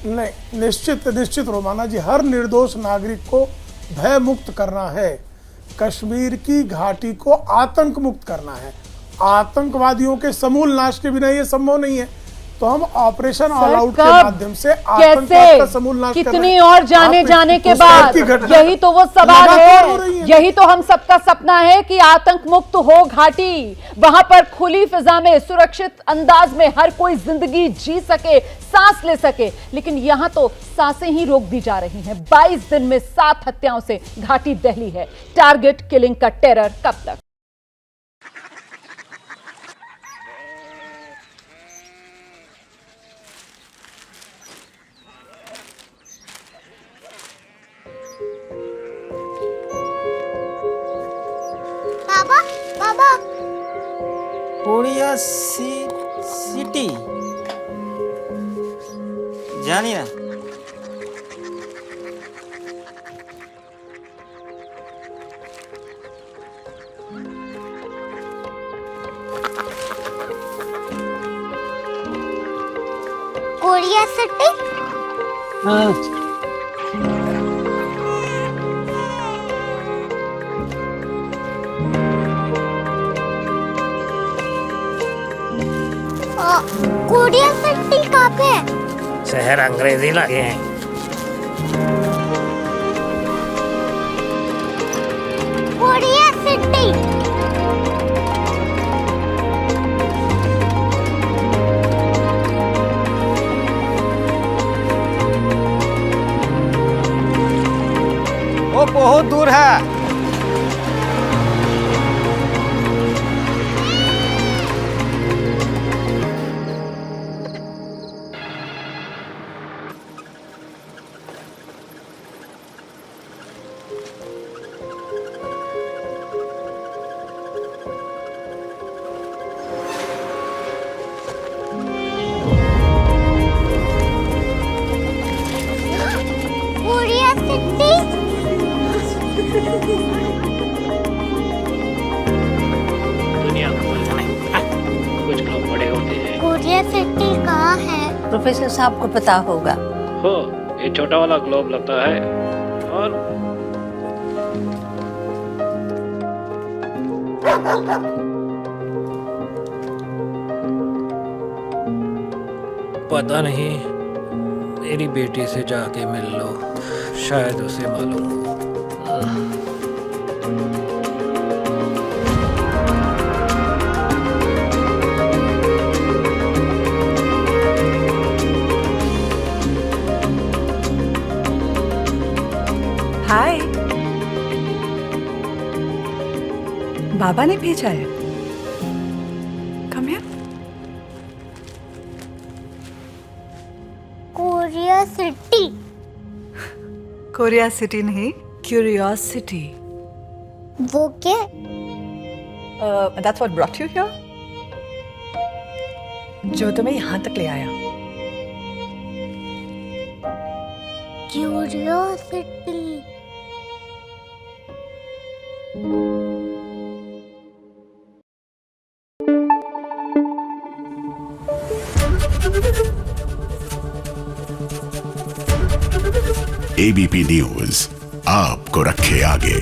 नहीं, निश्चित रोमाना जी, हर निर्दोष नागरिक को भय मुक्त करना है, कश्मीर की घाटी को आतंक मुक्त करना है। आतंकवादियों के समूल नाश के बिना ये संभव नहीं है। तो हम ऑपरेशन ऑल आउट के माध्यम से आतंकवाद का समूल नाश कर रहे हैं। कितनी और जाने के बाद यही तो वो सवाल है, यही तो हम सबका सपना है कि आतंक मुक्त हो घाटी, वहां पर खुली फिजा में सुरक्षित अंदाज में हर कोई जिंदगी जी सके, सांस ले सके। लेकिन यहां तो सांसें ही रोक दी जा रही हैं। 22 दिन में 7 हत्याओं से घाटी दहली है। टारगेट किलिंग का टेरर कब तक? बाबा कोरिया सिटी जानी ना, कोरिया सिटी? हाँ। कोरिया सिटी कहाँ पे है? शहर अंग्रेजी लगे हैं। Korea city. वो बहुत दूर है। दुनिया को बोलना नहीं, कुछ लोग क्यूरियोसिटी कहाँ है? प्रोफेसर साहब को पता होगा। हो, ये छोटा वाला ग्लोब लगता है और पता नहीं, मेरी बेटी से जाके मिल लो, शायद उसे मालूम हो। हाय, बाबा ने भेजा है। Come here. क्यूरियोसिटी। क्यूरियोसिटी नहीं, क्यूरियोसिटी। वो क्या? That's what brought you here? जो तुम्हें यहाँ तक ले आया। क्यूरियोसिटी। एबीपी न्यूज आपको रखे आगे।